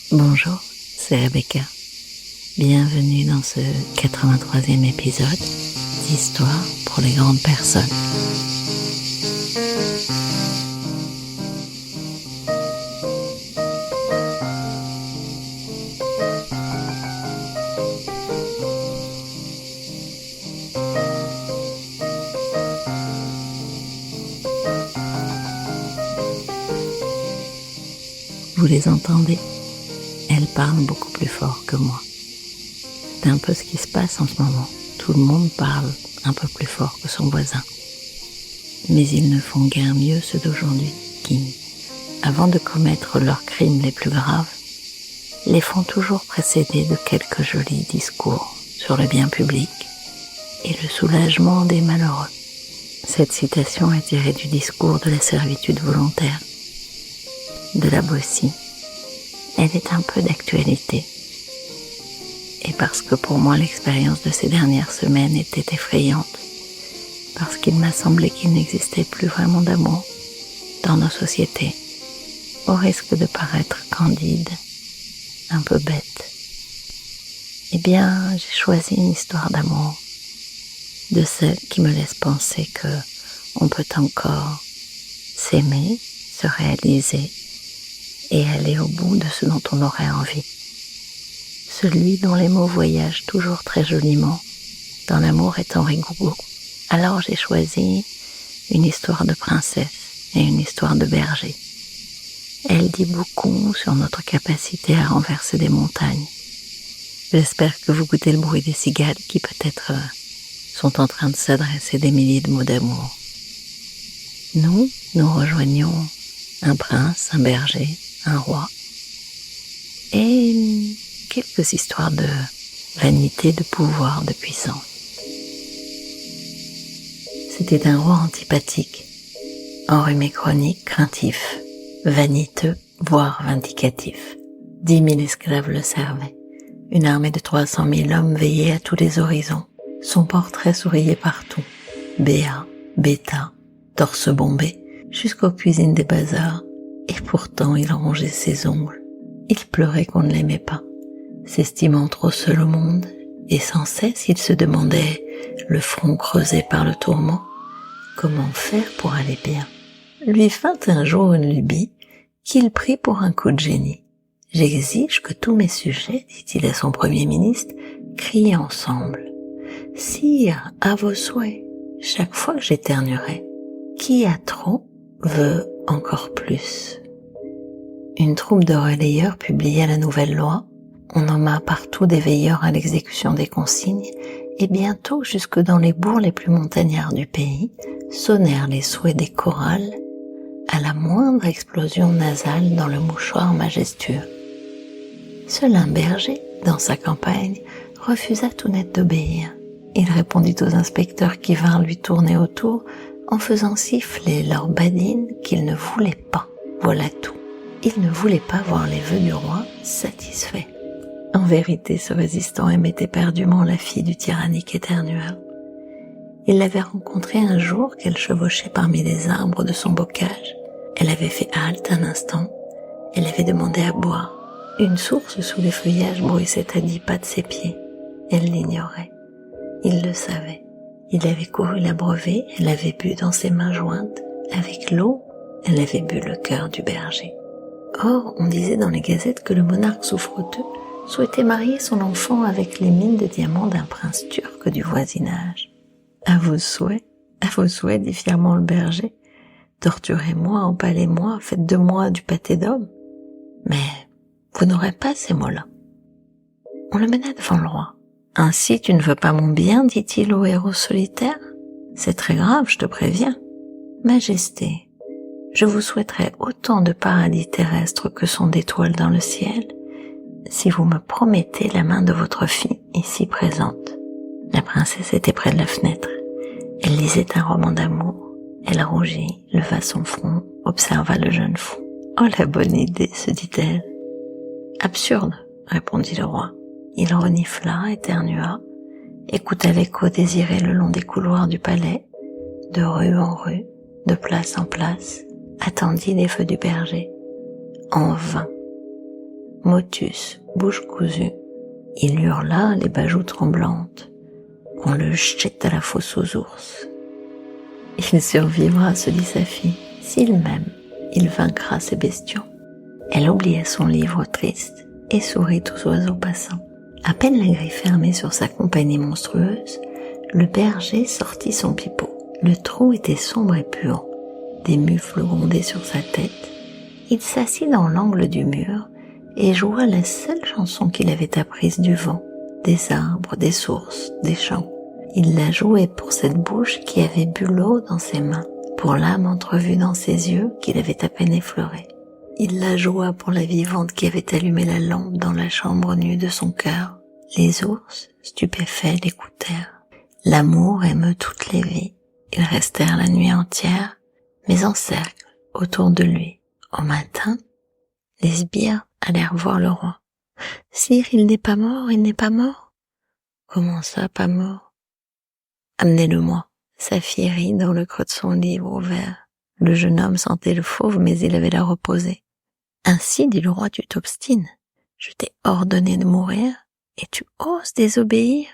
Bonjour, c'est Rebecca. Bienvenue dans ce 83e épisode d'Histoire pour les grandes personnes. Vous les entendez ? Elles parlent beaucoup plus fort que moi. C'est un peu ce qui se passe en ce moment. Tout le monde parle un peu plus fort que son voisin. Mais ils ne font guère mieux ceux d'aujourd'hui qui, avant de commettre leurs crimes les plus graves, les font toujours précéder de quelques jolis discours sur le bien public et le soulagement des malheureux. Cette citation est tirée du discours de la servitude volontaire de la Bossie. Elle est un peu d'actualité. Et parce que pour moi l'expérience de ces dernières semaines était effrayante, parce qu'il m'a semblé qu'il n'existait plus vraiment d'amour dans nos sociétés, au risque de paraître candide, un peu bête, eh bien j'ai choisi une histoire d'amour, de celle qui me laisse penser que on peut encore s'aimer, se réaliser et aller au bout de ce dont on aurait envie. Celui dont les mots voyagent toujours très joliment dans l'amour et Henri Gougaud. Alors j'ai choisi une histoire de princesse et une histoire de berger. Elle dit beaucoup sur notre capacité à renverser des montagnes. J'espère que vous goûtez le bruit des cigales qui peut-être sont en train de s'adresser des milliers de mots d'amour. Nous rejoignons un prince, un berger, un roi, et quelques histoires de vanité, de pouvoir, de puissance. C'était un roi antipathique, enrhumé chronique, craintif, vaniteux, voire vindicatif. 10 000 esclaves le servaient. Une armée de 300 000 hommes veillait à tous les horizons. Son portrait souriait partout. Béat, bêta, torse bombé, jusqu'aux cuisines des bazars. Et pourtant il rongeait ses ongles. Il pleurait qu'on ne l'aimait pas, s'estimant trop seul au monde, et sans cesse il se demandait, le front creusé par le tourment, comment faire pour aller bien. Lui vint un jour une lubie qu'il prit pour un coup de génie. J'exige que tous mes sujets, dit-il à son premier ministre, crient ensemble. Sire, à vos souhaits, chaque fois que j'éternuerai, qui a trop veut encore plus. Une troupe de relayeurs publia la nouvelle loi. On nomma partout des veilleurs à l'exécution des consignes, et bientôt, jusque dans les bourgs les plus montagnards du pays, sonnèrent les souhaits des chorales à la moindre explosion nasale dans le mouchoir majestueux. Seul un berger, dans sa campagne, refusa tout net d'obéir. Il répondit aux inspecteurs qui vinrent lui tourner autour en faisant siffler leurs badines qu'il ne voulait pas. Voilà tout. Il ne voulait pas voir les vœux du roi satisfaits. En vérité, ce résistant aimait éperdument la fille du tyrannique éternueur. Il l'avait rencontrée un jour qu'elle chevauchait parmi les arbres de son bocage. Elle avait fait halte un instant. Elle avait demandé à boire. Une source sous les feuillages bruissait à 10 pas de ses pieds. Elle l'ignorait. Il le savait. Il avait couru l'abreuver, elle avait bu dans ses mains jointes. Avec l'eau, elle avait bu le cœur du berger. Or, on disait dans les gazettes que le monarque souffreteux souhaitait marier son enfant avec les mines de diamants d'un prince turc du voisinage. À vos souhaits, dit fièrement le berger. Torturez-moi, empalez-moi, faites de moi du pâté d'homme. Mais vous n'aurez pas ces mots-là. On le mena devant le roi. Ainsi, tu ne veux pas mon bien, dit-il au héros solitaire. C'est très grave, je te préviens. Majesté, je vous souhaiterais autant de paradis terrestres que sont d'étoiles dans le ciel, si vous me promettez la main de votre fille ici présente. La princesse était près de la fenêtre. Elle lisait un roman d'amour. Elle rougit, leva son front, observa le jeune fou. « Oh, la bonne idée, se dit-elle. »« Absurde, répondit le roi. Il renifla, éternua, écouta l'écho désiré le long des couloirs du palais, de rue en rue, de place en place, attendit les feux du berger. En vain. motus, bouche cousue. Il hurla, les bajoux tremblantes, qu'on le jette à la fosse aux ours. Il survivra, se dit sa fille, s'il m'aime, il vaincra ces bestiaux. Elle oubliait son livre triste et sourit aux oiseaux passants. À peine la grille fermée sur sa compagnie monstrueuse, le berger sortit son pipeau. Le trou était sombre et puant, des mufles grondaient sur sa tête. Il s'assit dans l'angle du mur et joua la seule chanson qu'il avait apprise du vent, des arbres, des sources, des champs. Il la jouait pour cette bouche qui avait bu l'eau dans ses mains, pour l'âme entrevue dans ses yeux qu'il avait à peine effleurée. Il la joua pour la vivante qui avait allumé la lampe dans la chambre nue de son cœur. Les ours, stupéfaits, l'écoutèrent. L'amour émeut toutes les vies. Ils restèrent la nuit entière, mais en cercle, autour de lui. Au matin, les sbires allèrent voir le roi. « Sire, il n'est pas mort, il n'est pas mort. »« Comment ça, pas mort ?»« Amenez-le-moi. » Sa fille rit dans le creux de son livre ouvert. Le jeune homme sentait le fauve, mais il avait l'air reposé. « Ainsi, dit le roi, tu t'obstines. Je t'ai ordonné de mourir, et tu oses désobéir. »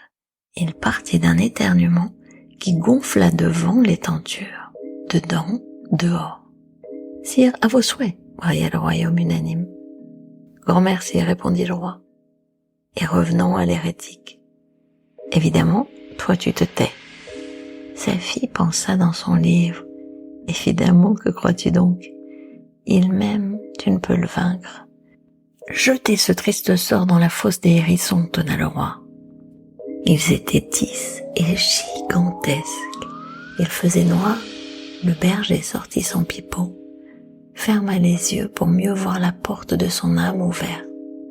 Il partit d'un éternuement qui gonfla de vent les tentures. Dedans, dehors. « Sire, à vos souhaits, » brailla le royaume unanime. « Grand merci, » répondit le roi. Et revenons à l'hérétique. « Évidemment, toi tu te tais. » Sa fille pensa dans son livre. « Évidemment, que crois-tu donc? Il m'aime, tu ne peux le vaincre. »« Jetez ce triste sort dans la fosse des hérissons, » tonna le roi. Ils étaient 10 et gigantesques. Il faisait noir. Le berger sortit son pipeau, ferma les yeux pour mieux voir la porte de son âme ouverte.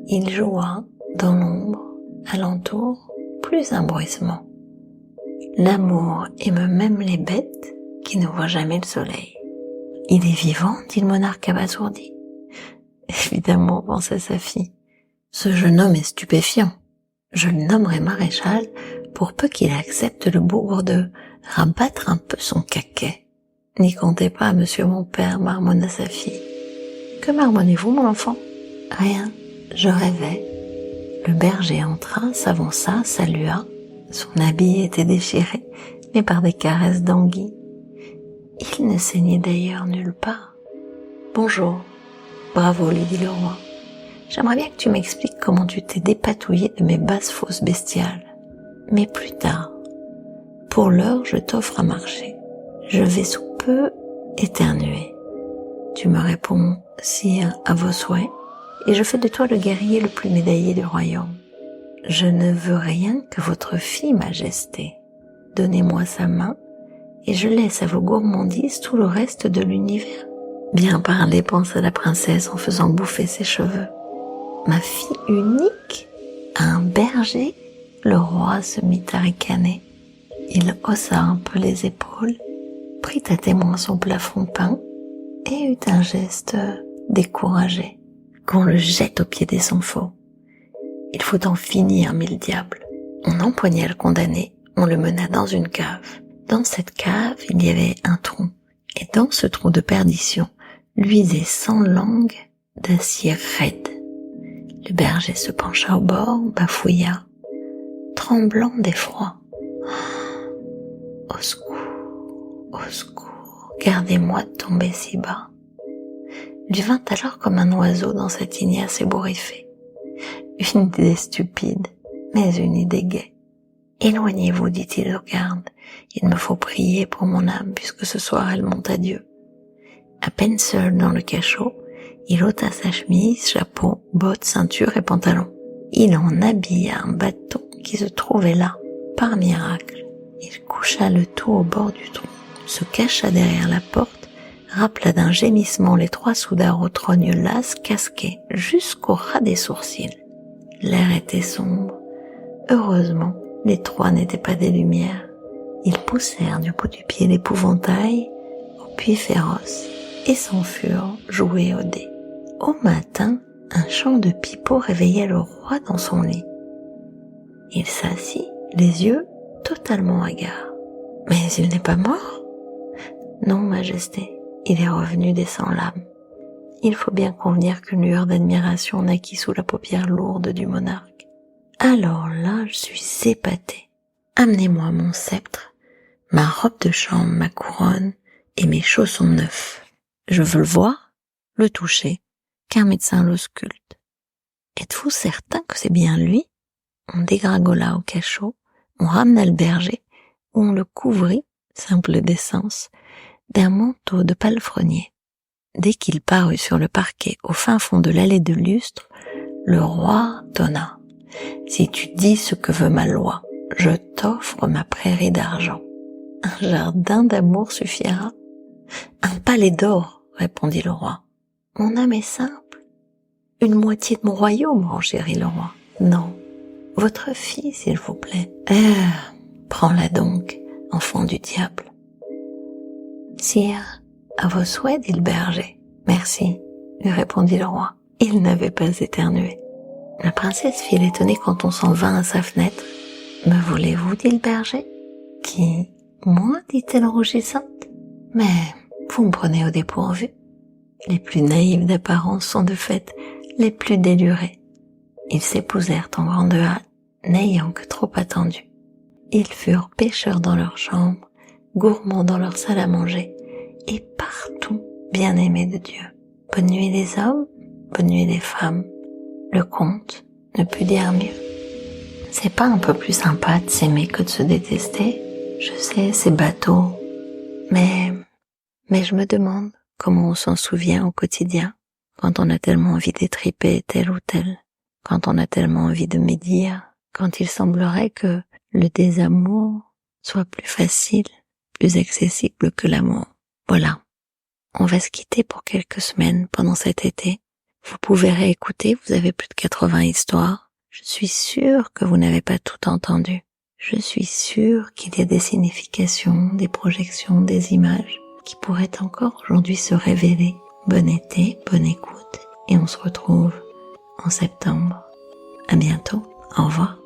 Il joua, dans l'ombre, alentour, plus un bruissement. L'amour émeut même les bêtes qui ne voient jamais le soleil. Il est vivant, dit le monarque abasourdi. Évidemment, pensa sa fille. Ce jeune homme est stupéfiant. Je le nommerai maréchal pour peu qu'il accepte le bougre de rabattre un peu son caquet. N'y comptez pas, monsieur mon père, marmonna sa fille. Que marmonnez-vous, mon enfant? Rien, je rêvais. Le berger entra, s'avança, salua. Son habit était déchiré, mais par des caresses d'anguille. Il ne saignait d'ailleurs nulle part. Bonjour. Bravo, lui dit le roi. J'aimerais bien que tu m'expliques comment tu t'es dépatouillé de mes basses fosses bestiales. Mais plus tard. Pour l'heure, je t'offre à marcher. Je vais sous peu éternuer. Tu me réponds, sire, à vos souhaits, et je fais de toi le guerrier le plus médaillé du royaume. Je ne veux rien que votre fille, majesté. Donnez-moi sa main, et je laisse à vos gourmandises tout le reste de l'univers. Bien parlé, pensa la princesse en faisant bouffer ses cheveux. Ma fille unique? Un berger? Le roi se mit à ricaner. Il haussa un peu les épaules, prit à témoin son plafond peint et eut un geste découragé. Qu'on le jette au pied des sans-faux. Il faut en finir, mille diables. On empoigna le condamné, on le mena dans une cave. Dans cette cave, il y avait un trou, et dans ce trou de perdition, luisait 100 langues d'acier raide. Le berger se pencha au bord, bafouilla, tremblant d'effroi. Au secours, gardez-moi de tomber si bas. Lui vint alors comme un oiseau dans cette ignace ébouriffée. Une idée stupide, mais une idée gaie. Éloignez-vous, dit-il au garde. Il me faut prier pour mon âme, puisque ce soir elle monte à Dieu. À peine seul dans le cachot, il ôta sa chemise, chapeau, bottes, ceinture et pantalon. Il en habilla un bâton qui se trouvait là, par miracle. Il coucha le tout au bord du trou, se cacha derrière la porte, rappela d'un gémissement les 3 soudards aux trognes lasses casqués jusqu'au ras des sourcils. L'air était sombre. Heureusement, les 3 n'étaient pas des lumières. Ils poussèrent du bout du pied l'épouvantail au puits féroce et s'enfurent jouer au dé. Au matin, un chant de pipeau réveillait le roi dans son lit. Il s'assit, les yeux totalement hagards. « Mais il n'est pas mort ?»« Non, majesté, il est revenu des sans-lames. » Il faut bien convenir qu'une lueur d'admiration naquit sous la paupière lourde du monarque. Alors là, je suis épatée. Amenez-moi mon sceptre, ma robe de chambre, ma couronne et mes chaussons neufs. Je veux le voir, le toucher, qu'un médecin l'ausculte. Êtes-vous certain que c'est bien lui? On dégringola au cachot, on ramena le berger, où on le couvrit, simple décence, d'un manteau de palefrenier. Dès qu'il parut sur le parquet au fin fond de l'allée de lustre, le roi tonna. « Si tu dis ce que veut ma loi, je t'offre ma prairie d'argent. Un jardin d'amour suffira. Un palais d'or, répondit le roi. Mon âme est simple. Une moitié de mon royaume, renchérit le roi. Non, votre fille, s'il vous plaît. Prends-la donc, enfant du diable. Sire, à vos souhaits, dit le berger. Merci, lui répondit le roi. Il n'avait pas éternué. La princesse fit l'étonnée quand on s'en vint à sa fenêtre. Me voulez-vous, dit le berger. Qui? Moi, dit-elle rougissante. Mais vous me prenez au dépourvu. Les plus naïfs d'apparence sont de fait les plus délurés. Ils s'épousèrent en grande hâte, n'ayant que trop attendu. Ils furent pêcheurs dans leur chambre, gourmands dans leur salle à manger, et partout bien-aimés de Dieu. Bonne nuit les hommes, bonne nuit les femmes. Le comte ne put dire mieux. C'est pas un peu plus sympa de s'aimer que de se détester? Je sais, c'est bateau. Mais je me demande comment on s'en souvient au quotidien, quand on a tellement envie d'étriper tel ou tel, quand on a tellement envie de médire, quand il semblerait que le désamour soit plus facile, plus accessible que l'amour. Voilà. On va se quitter pour quelques semaines pendant cet été. Vous pouvez réécouter, vous avez plus de 80 histoires. Je suis sûre que vous n'avez pas tout entendu. Je suis sûre qu'il y a des significations, des projections, des images qui pourraient encore aujourd'hui se révéler. Bon été, bonne écoute, et on se retrouve en septembre. À bientôt, au revoir.